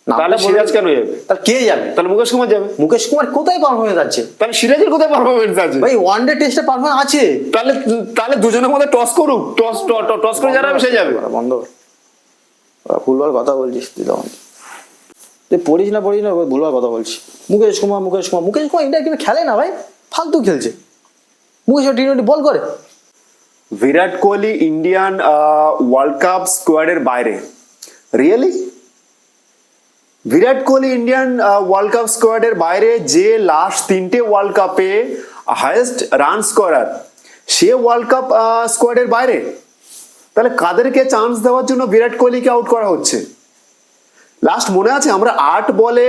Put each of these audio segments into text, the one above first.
তাহলে সিরাজ কেন যাবে? তাহলে কে যাবে? তাহলে মুকেশ কুমার যাবে। মুকেশ কুমার কোথায় পারফরমেন্স আছে? তাহলে সিরাজের কোথায় পারফরমেন্স আছে? ভাই ওয়ানডে টেস্টে পারফরমেন্স আছে। তাহলে তাহলে দুজনের মধ্যে টস করুক, টস করে যারা সে যাবে। বন্ধ ভুলবার কথা বলছিস তুই, তখন তুই পড়িস না ভুলবার কথা বলছিস। মুকেশ কুমার ইন্ডিয়া টিমে খেলে না ভাই, ফালতু খেলছে। মুকেশ টি20 বল করে। Virat Kohli Indian world cup স্কোয়াডের বাইরে? Really? Virat Kohli Indian world cup স্কোয়াডের বাইরে, যে লাস্ট 3টে ওয়ার্ল্ড কাপে হাইয়েস্ট রান স্কোরার, সে ওয়ার্ল্ড কাপ স্কোয়াডের বাইরে? তাহলে কাদেরকে চান্স দেওয়ার জন্য বিরাট কোহলিকে আউট করা হচ্ছে? লাস্ট মনে আছে আমরা 8 বলে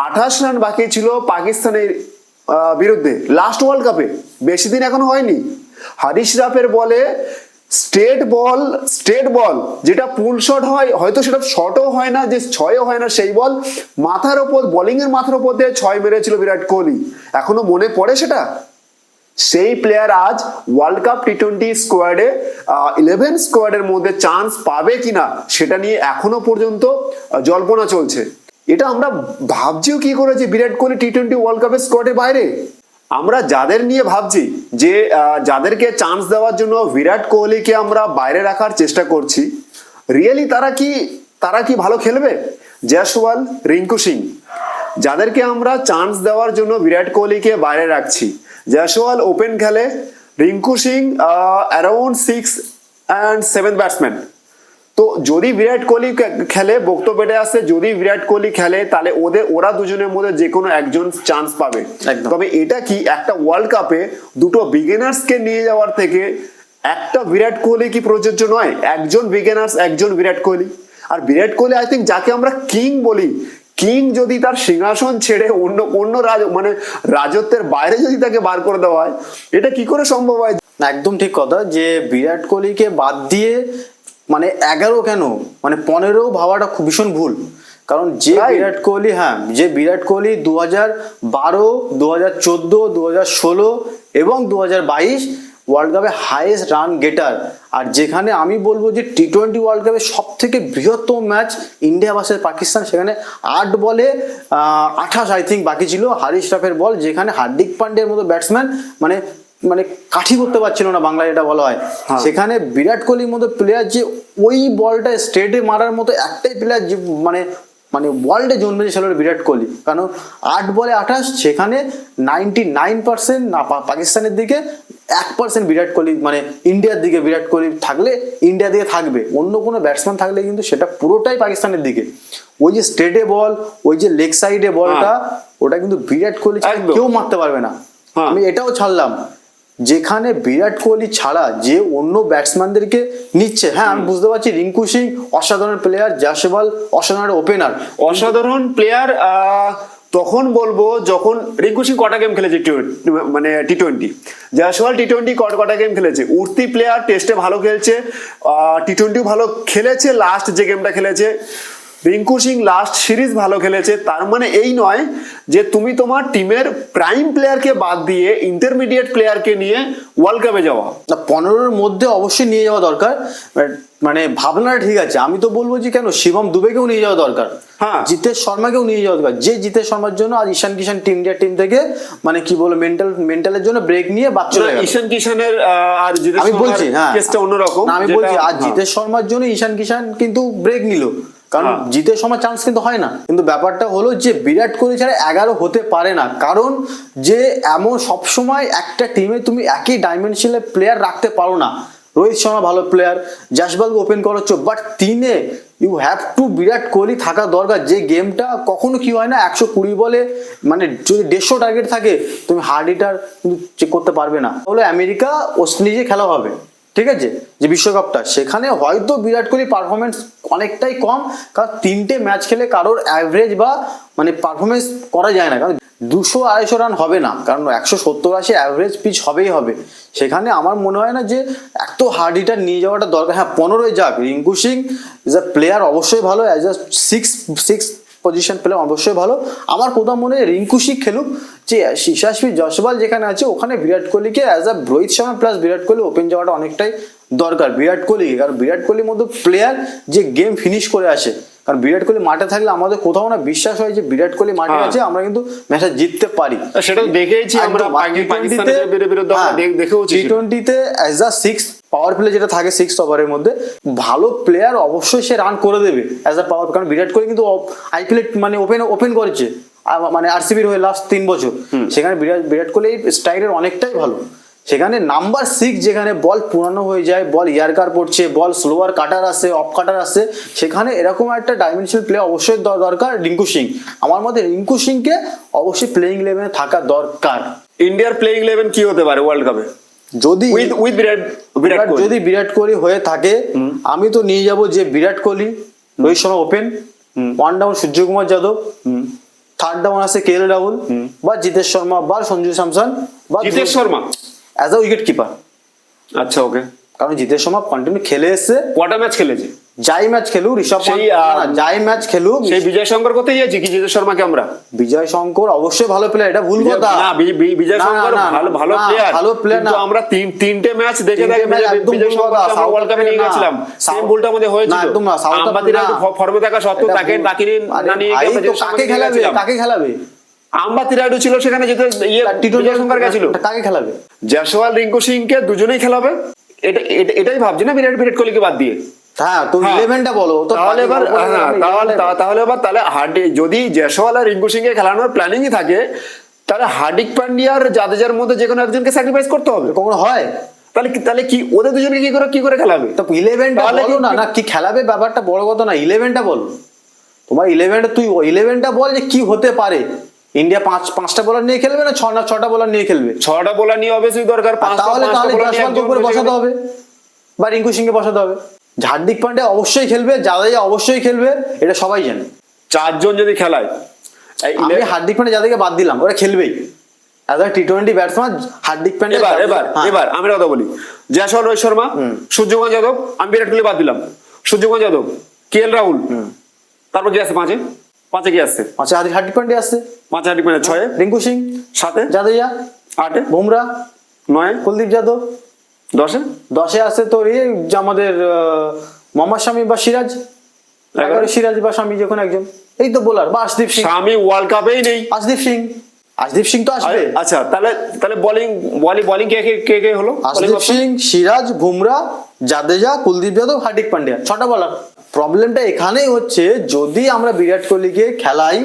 28 রান বাকি ছিল পাকিস্তানের বিরুদ্ধে লাস্ট ওয়ার্ল্ড কাপে, বেশি দিন এখনো হয়নি। হারিশ রাফের বলে স্ট্রেট বল যেটা পুল শট হয়, হয়তো সেটা শটও হয় না, যে 6ও হয় না, সেই বল মাথার ওপর, বোলিং এর মাথার ওপর দিয়ে 6 মেরেছিল বিরাট কোহলি। এখনো মনে পড়ে সেটা? সেই প্লেয়ার আজ ওয়ার্ল্ড কাপ টি20 স্কোয়াডে 11 স্কোয়াডের মধ্যে চান্স পাবে কিনা সেটা নিয়ে এখনো পর্যন্ত জল্পনা চলছে। এটা আমরা ভাবছিও কি করে যে বিরাট কোহলি টি20 ওয়ার্ল্ড কাপের স্কোয়াডের বাইরে? আমরা যাদের নিয়ে ভাবছি যে যাদেরকে চান্স দেওয়ার জন্য বিরাট কোহলিকে আমরা বাইরে রাখার চেষ্টা করছি, রিয়েলি তারা কি ভালো খেলবে? জয়সওয়াল, রিঙ্কু সিং, যাদেরকে আমরা চান্স দেওয়ার জন্য বিরাট কোহলিকে বাইরে রাখছি, জয়সওয়াল ওপেন খেলে, Rinku Singh around 6 and 7 batsman. তো যদি বিরাট কোহলি খেলে, বক্তব্যটা আসছে যদি বিরাট কোহলি খেলে তাহলে ওরা দুজনের মধ্যে যে কোনো একজন চান্স পাবে। তবে এটা কি একটা ওয়ার্ল্ড কাপে দুটো বিগিনার্স কে নিয়ে যাওয়ার থেকে একটা বিরাট কোহলি কি প্রযোজ্য নয়? একজন বিগিনার্স, একজন বিরাট কোহলি। আর বিরাট কোহলি আই থিঙ্ক যাকে আমরা কিং বলি, কিং যদি তার সিংহাসন ছেড়ে অন্য মানে রাজত্বের বাইরে যদি তাকে বার করে দেওয়া হয়, এটা কি করে সম্ভব হয়? একদম ঠিক কথা, যে বিরাট কোহলিকে বাদ দিয়ে মানে 11 কেন মানে 15 ভাবাটা খুব ভীষণ ভুল। কারণ যে বিরাট কোহলি 2012, 2014, 2016 এবং 2022 ওয়ার্ল্ড কাপে হাইয়েস্ট রান গেটার। আর যেখানে আমি বলবো যে টি20 ওয়ার্ল্ড কাপে সব থেকে বৃহত্তম ম্যাচ ইন্ডিয়া ভার্সেস পাকিস্তান, সেখানে 8 বলে 28 আই থিঙ্ক বাকি ছিল, হারিশ রাফের বল, যেখানে হার্দিক পান্ডের মতো ব্যাটসম্যান মানে কাঠি করতে পারছিল না, বাংলায় এটা বলা হয়। সেখানে বিরাট কোহলির মতো প্লেয়ার যে ওই বলটা স্ট্রেটে মারার মতো একটাই প্লেয়ার যে মানে ওয়ার্ল্ডে জন্মেছে ছিল বিরাট কোহলি। কারণ 8 বলে 28, সেখানে 99% না পাকিস্তানের দিকে, 1% বিরাট কোহলি মানে ইন্ডিয়ার দিকে বিরাট কোহলি থাকলে ইন্ডিয়া দিকে থাকবে, অন্য কোনো ব্যাটসম্যান থাকলে কিন্তু সেটা পুরোটাই পাকিস্তানের দিকে। ওই যে স্ট্রেটে বল, ওই যে লেগ সাইডে বলটা, ওটা কিন্তু বিরাট কোহলি কেউ মারতে পারবে না। আমি এটাও ছাড়লাম, যেখানে বিরাট কোহলি ছাড়া যে অন্য ব্যাটসম্যানদেরকে নিচ্ছে, হ্যাঁ আমি বুঝতে পারছি রিঙ্কু সিং অসাধারণ প্লেয়ার, জয়সওয়াল অসাধারণ ওপেনার, অসাধারণ প্লেয়ার তখন বলবো যখন রিঙ্কু সিং কটা গেম খেলেছে মানে টি20, জয়সওয়াল টি20 কটা গেম খেলেছে, উঠতি প্লেয়ার, টেস্টে ভালো খেলছে, টি20 ভালো খেলেছে, লাস্ট যে গেমটা খেলেছে রিঙ্কু সিং লাস্ট সিরিজ ভালো খেলেছে। তার মানে এই নয় যে তুমি তোমার টিমের প্রাইম প্লেয়ারকে বাদ দিয়ে ইন্টারমিডিয়েট প্লেয়ারকে নিয়ে ওয়ার্ল্ড কাপে যাওয়া। 15-র মধ্যে অবশ্যই নিয়ে যাওয়া দরকার, মানে ভাবনাটা ঠিক আছে। আমি তো বলবো যে কেন শিবম দুবেকেও নিয়ে যাওয়া দরকার, হ্যাঁ জিতেশ শর্মাকেও নিয়ে যাওয়া দরকার। যে জিতেশ শর্মার জন্য আজ ঈশান কিষান ইন্ডিয়া টিম থেকে মানে কি বলবো মেন্টালের জন্য ব্রেক নিয়ে বাদ চলে গেল। ঈশান কিষানের আর আমি বলছি হ্যাঁ কেসটা অন্যরকম, আমি বলছি আজ জিতেশ শর্মার জন্য ঈশান কিষান কিন্তু ব্রেক নিল, কারণ জিতের সময় চান্স কিন্তু হয় না। কিন্তু ব্যাপারটা হলো যে বিরাট কোহলি ছাড়া 11 হতে পারে না, কারণ যে এমন সবসময় একটা টিমে তুমি একই ডাইমেনশনের প্লেয়ার রাখতে পারো না। রোহিত শর্মা ভালো প্লেয়ার, জয়সওয়ালকে ওপেন করাচ্ছ, বাট 3-এ you have to Virat Kohli থাকা দরকার। যে গেমটা কখনো কি হয় না 120 বলে মানে যদি 150 টার্গেট থাকে, তুমি হার্ড হিটার কিন্তু চেক করতে পারবে না। তাহলে আমেরিকা ওয়েস্ট ইন্ডিজে খেলা হবে, ঠিক আছে, যে বিশ্বকাপটা, সেখানে হয়তো বিরাট কোহলি পারফরমেন্স অনেকটাই কম, কারণ 3টে ম্যাচ খেলে কারোর অ্যাভারেজ বা মানে পারফরমেন্স করা যায় না, কারণ 200-250 রান হবে না, কারণ 170-80 অ্যাভারেজ পিচ হবেই হবে। সেখানে আমার মনে হয় না যে এত হার্ড হিটার নিয়ে যাওয়াটা দরকার। হ্যাঁ 15-ই যাক, Rinku Singh is a player অবশ্যই ভালো, অ্যাজ আ 6 পজিশন প্লেয়ার অবশ্যই ভালো। আমার কোথাও মনে হয় রিঙ্কু সিং খেলুক, যে যশস্বী জয়সওয়াল যেখানে আছে ওখানে বিরাট কোহলিকে as a Rohit Sharma plus Virat Kohli open যাওয়াটা অনেকটাই দরকার বিরাট কোহলিকে, কারণ বিরাট কোহলির মতো প্লেয়ার যে গেম ফিনিশ করে আসে, কারণ বিরাট কোহলি মাঠে থাকলে আমাদের কোথাও না বিশ্বাস হয় যে বিরাট কোহলি মাঠে হ্যাঁ। আছে, আমরা কিন্তু ম্যাচটা জিততে পারি। সেটা তো দেখেইছি আমরা, পাকিস্তানের বিরুদ্ধে আমরা দেখেওছি। টি-20-তে অ্যাজ আ 6 পাওয়ার প্লে যেটা থাকে 6 ওভারের মধ্যে, ভালো প্লেয়ার অবশ্যই সে রান করে দেবে অ্যাজ আ পাওয়ার, কারণ বিরাট কোহলি কিন্তু আইপিএল মানে ওপেন করেছে মানে আরসিবির হয়ে লাস্ট 3 বছর, সেখানে বিরাট কোহলি স্ট্রাইকের অনেকটাই ভালো। সেখানে নাম্বার 6 যেখানে বল পুরানো হয়ে যায়, বল ইয়ারকার পড়ছে, বল স্লোয়ার কাটার আসে, অফ কাটার আসে, সেখানে এরকম একটা ডাইমেনশনাল প্লে অবশ্যই দরকার রিঙ্কু সিং। আমার মতে রিঙ্কু সিংকে অবশ্যই প্লেইং ইলেভেনে থাকা দরকার। ইন্ডিয়ার প্লেইং ইলেভেন কি হতে পারে ওয়ার্ল্ড কাপে যদি উইথ বিরাট কোহলি? যদি বিরাট কোহলি হয়ে থাকে, আমি তো নিয়ে যাব যে Virat Kohli, Rohit Sharma open, 1 down Suryakumar Yadav, 3rd down আছে কেএল রাহুল বা জিতেশ শর্মা বা সঞ্জু স্যামসন বা Jitesh Sharma as a wicket keeper. আচ্ছা, ওকে। কারণ জিতেশ শর্মা কন্টিনিউ খেলে এসছে, কটা ম্যাচ খেলেছে? যাই ম্যাচ খেলুক ঋষভ সেই, যাই ম্যাচ খেলুক, সেই বিজয় শঙ্কর কোথায় যাচ্ছি কি জিতেশ শর্মাকে আমরা? বিজয় শঙ্কর অবশ্যই ভালো প্লেয়ার, এটা ভুল কথা না। বিজয় শঙ্কর ভালো প্লেয়ার, ভালো প্লেয়ার না। কিন্তু আমরা তিনটে ম্যাচ দেখে একদম বিজয় ভুল শঙ্কর কথা। আমরা ওয়ার্ল্ড কাপে নিয়ে গেছিলাম, সেম ভুলটা আমাদের হয়েছিল। না, একদম না। আম্বাতিরা ফর্মে থাকা সত্ত্বেও তাকে না নিয়ে গিয়ে আমরা জিতেশ শর্মাকে নিয়ে গেছিলাম। কাকে খেলাবে? আম্বাতিরা ছিল সেখানে, যেতে বিজয় শঙ্কর গেছিল। কাকে খেলাবে? জয়সওয়াল রিঙ্কু সিংকে দুজনেই খেলাবে, এটাই ভাবছি না বিরাট কোহলিকে বাদ দিয়ে। হ্যাঁ, তো 11টা বলো তো। তাহলে এবার তাহলে যদি জয়সওয়াল আর রিঙ্কু সিংকে খেলানোর প্ল্যানিংই থাকে, তাহলে হার্দিক পান্ডিয়ার জাদেজার মধ্যে যে কোনো একজনকে স্যাক্রিফাইস করতে হবে। কখনো হয়? তাহলে কি ওদের দুজনকে কি করে খেলাবে? তো 11টা বলো না কি খেলাবে, ব্যাপারটা বড় কথা না। 11টা বলো, তোমার 11টা, তুই 11টা বল যে কি হতে পারে। ইন্ডিয়া 5টা বোলার নিয়ে খেলবে না 6টা বোলার নিয়ে খেলবে? 6টা বোলার নিয়ে অবশ্যই দরকার। তাহলে জয়সওয়ালকে উপরে বসাতে হবে বা রিঙ্কু সিংকে বসাতে হবে। হার্দিক পান্ডিয়া অবশ্যই খেলবে, জাদেজা অবশ্যই খেলবে, এটা সবাই জানে। 4 জন যদি খেলায়, আমি হার্দিক পান্ডিয়া যাদেরকে বাদ দিলাম, ওরা খেলবেই অ্যাজ আ টি20 ব্যাটসম্যান। হার্দিক পান্ডিয়া এবার আমি কথা বলি, জয়সওয়াল, রোহিত শর্মা, সূর্যকুমার যাদব, আমি বিরাট কোহলি বাদ দিলাম, সূর্যকুমার যাদব, কেএল রাহুল, তারপর কি আছে 5-এ কি আসছে? 5 হার্দিক পান্ডিয়া আসছে, 5 হার্দিক পান্ডিয়া, 6 রিঙ্কু সিং, 7 জাদেজা, 8 বুমরা, 9 কুলদীপ যাদব, 10 আছে তোর আমাদের মোহাম্মদ শামি বা সিরাজ, 11 সিরাজ বা শামি, যে কোনো একজন। এই তো বোলার। বা আশদীপ সিং। শামি ওয়ার্ল্ড কাপেই নেই। আশদীপ সিং তো আসবে। আচ্ছা, তাহলে বোলিং কে হলো? আশদীপ সিং, সিরাজ, বুমরা, জাদেজা, কুলদীপ যাদব, হার্দিক পান্ডিয়া, 6টা বোলার। প্রবলেমটা এখানেই হচ্ছে, যদি আমরা বিরাট কোহলিকে খেলাই,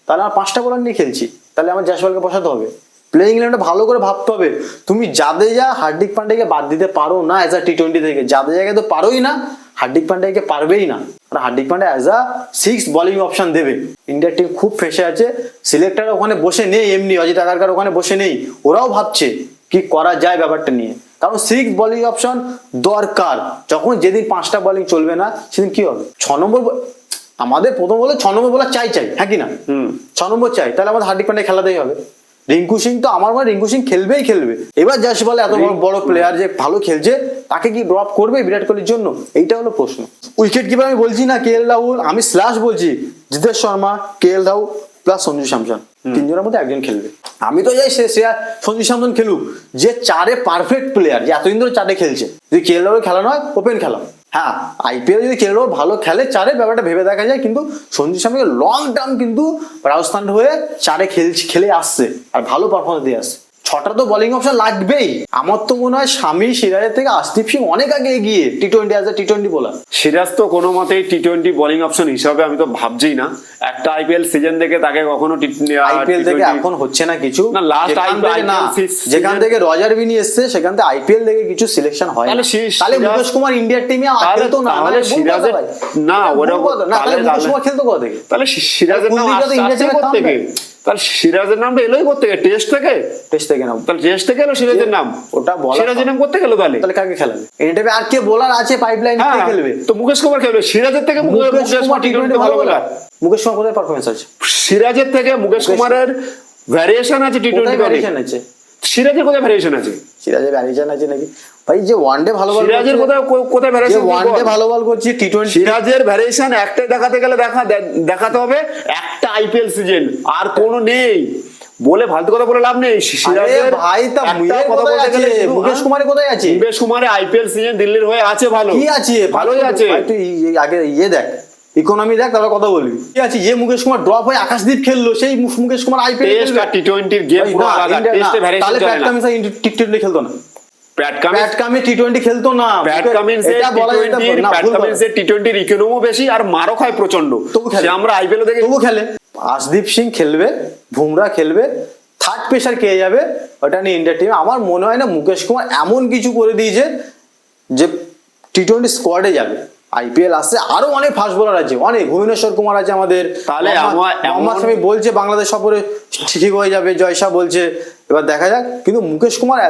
তাহলে আমরা 5টা বোলার নিয়ে খেলছি, তাহলে আমার জয়সওয়ালকে বসাতে হবে। প্লেইং ইলেভেনটা ভালো করে ভাবতে হবে। তুমি জাদেজা, হার্দিক পান্ডিয়াকে বাদ দিতে পারো না অ্যাজ আ টি20 থেকে। জাদেজাকে তো পারোই না, হার্দিক পান্ডিয়াকে পারবেই না। আর Hardik Pandya as a 6 bowling option দেবে। ইন্ডিয়ার টিম খুব ফেসে আছে, সিলেক্টর ওখানে বসে নেই, এমনি অজিত আগারকার ওখানে বসে নেই, ওরাও ভাবছে কি করা যায় ব্যাপারটা নিয়ে। কারণ 6 বোলিং অপশন দরকার। যেদিন 5টা বোলিং চলবে না, সেদিন কি হবে? 6 নম্বর আমাদের প্রথম বলে 6 নম্বর বোলার চাই, হ্যাঁ কি না? 6 নম্বর চাই, তাহলে আমাদের হার্দিক পান্ডিয়া খেলাতেই হবে। রিঙ্কু সিং তো আমার মনে রিঙ্কু সিং খেলবেই খেলবে। এবার জয়সওয়াল এত বড় প্লেয়ার যে ভালো খেলছে, তাকে কি ড্রপ করবে বিরাট কোহলির জন্য? এইটা হলো প্রশ্ন। উইকেট কিপার আমি বলছি না কেএল রাহুল, আমি স্ল্যাশ বলছি Jitesh Sharma, KL Rahul plus Sanju Samson, 3 জনের মধ্যে একজন খেলবে। আমি তো যাই সঞ্জু স্যামসন খেলুক, যে 4-এ পারফেক্ট প্লেয়ার, যে এতদিন ধরে 4-এ খেলছে। যদি কেএল রাহুল খেলানো হয়, ওপেন খেলা। হ্যাঁ, আইপিএল যদি কেএল রাহুল ভালো খেলে 4-এ, ব্যাপারটা ভেবে দেখা যায়। কিন্তু সঞ্জু স্যামসন লং টার্ম কিন্তু রাজস্থান হয়ে 4-এ খেলে আসছে আর ভালো পারফরমেন্স দিয়ে আসছে। 6টা তো বোলিং অপশন লাগবেই। আমার তো মনে হয় শামি, সিরাজের থেকে আশদীপ সিং অনেক আগে এগিয়ে T20 as a T20 bowler. Siraj তো কোনো মতেই টি20 বোলিং অপশন হিসাবে আমি তো ভাবছিই না। একটা আইপিএল সিজন দেখে তাকে কখনো আইপিএল থেকে এখন হচ্ছে না কিছু। না, লাস্ট যেখান থেকে রজার বিনি এসছে, সেখান থেকে আইপিএল থেকে কিছু সিলেকশন হয়। তাহলে মুকেশ কুমার ইন্ডিয়ার টিমে খেলতো না? তাহলে সিরাজের না, তাহলে মুকেশ কুমার খেলতো কোথা থেকে? তাহলে সিরাজের নাম তাহলে সিরাজের নামটা এলোই করতে গেলে টেস্ট থেকে নাম, তাহলে টেস্ট থেকে এলো সিরাজের নাম। ওটা সিরাজের নাম করতে গেল, তাহলে কাকে খেলাবে? এটাতে আর কে বোলার আছে পাইপলাইন খেলবে? তো মুকেশ কুমার খেলবে। সিরাজের থেকে মুকেশ কুমার টি20 ভালো বোলার। মুকেশ কুমার কোথায় পারফরমেন্স আছে? সিরাজের থেকে মুকেশ কুমারের ভ্যারিয়েশন আছে টি20 ভ্যারিয়েশন আছে। সিরাজের কোথায় ভ্যারিয়েশন আছে? সিরাজের ভ্যারিয়েশন আছে নাকি ভাই? যে ওয়ানডে ভালো বল, সিরাজের কোথায় ভ্যারিয়েশন? ওয়ানডে ভালো বল করছে, টি20 সিরাজের ভ্যারিয়েশন একটাই দেখাতে গেলে দেখাতে হবে একটা আইপিএল সিজন, আর কোনো নেই। বলে ফালতু কথা বলে লাভ নেই। সিরাজের ভাই তা কথা বলতে গেলে মুকেশ কুমার কোথায় আছে? মুকেশ কুমারের আইপিএল সিজন দিল্লির হয়ে আছে, ভালো কি আছে? ভালোই আছে। তুই আগে দেখ ইকোনমি দেখ তারপর কথা বলবি ঠিক আছে। যে মুকেশ কুমার ড্রপ হয়ে আকাশদীপ খেললো সেই মুকেশ কুমার আইপিএল টেস্ট আর টি20 এর গেম পুরো আলাদা, টেস্টে ভ্যারিয়েশন তাহলে চলে প্যাট না। কামিন্স টি20 খেলতো না, Pat Cummins Pat Cummins T20 খেলতো না, প্যাট কামিন্স এর এটা বলা যেতে পারে না, ভুল বলা। টি20 এর ইকোনমিও বেশি আর মারও খায় প্রচন্ড, তবু খেলে। সে আমরা আইপিএল দেখে তবু খেলে। আশদীপ সিং খেলবে, বুমরা খেলবে, থার্ড পেসার কে যাবে ওটা নিয়ে ইন্ডিয়া টিমে। আমার মনে হয় না মুকেশ কুমার এমন কিছু করে দিয়েছে যে টি20 স্কোয়াডে যাবে। আইপিএল আসছে, আরো অনেক ফাস্ট বোলার আছে, অনেক, ভুবনেশ্বর কুমার আছে আমাদের, তাহলে মোহাম্মদ শামি বলছে বাংলাদেশ সফরে ঠিক হয়ে যাবে, জয়শা বলছে, এবার দেখা যাক। কিন্তু মুকেশ কুমার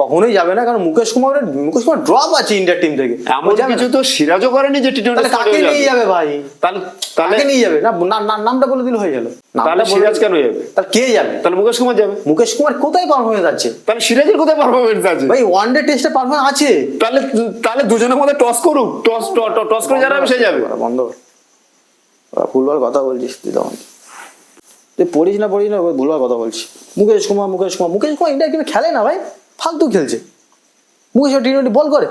কখনোই যাবে না, কারণ মুকেশ কুমার ড্রপ আছে ইন্ডিয়া টিম থেকে। এমন কিছু তো সিরাজও করেনি যে টি20 তাহলে কাকে নিয়ে যাবে ভাই? তাহলে কাকে নিয়ে যাবে? নামটা বলে দিলে হয়ে গেল। তাহলে সিরাজ কেন যাবে? তাহলে কে যাবে? তাহলে মুকেশ কুমার যাবে। মুকেশ কুমার কোথায় পারফরমেন্স আছে তাহলে সিরাজের কোথায় পারফরমেন্স আছে ভাই? ওয়ানডে টেস্টে পারফরমেন্স আছে। তাহলে তাহলে দুজনের মধ্যে টস করুক, টস করে যারা সে যাবে। বন্ধ কর, ভুলভাল কথা বলছিস তুই, তখন তুই পড়িস না ভুলভাল কথা বলছিস। মুকেশ কুমার ইন্ডিয়া টিমে খেলে না ভাই, ফালতু খেলছে। মুকেশ টি20 বল করে।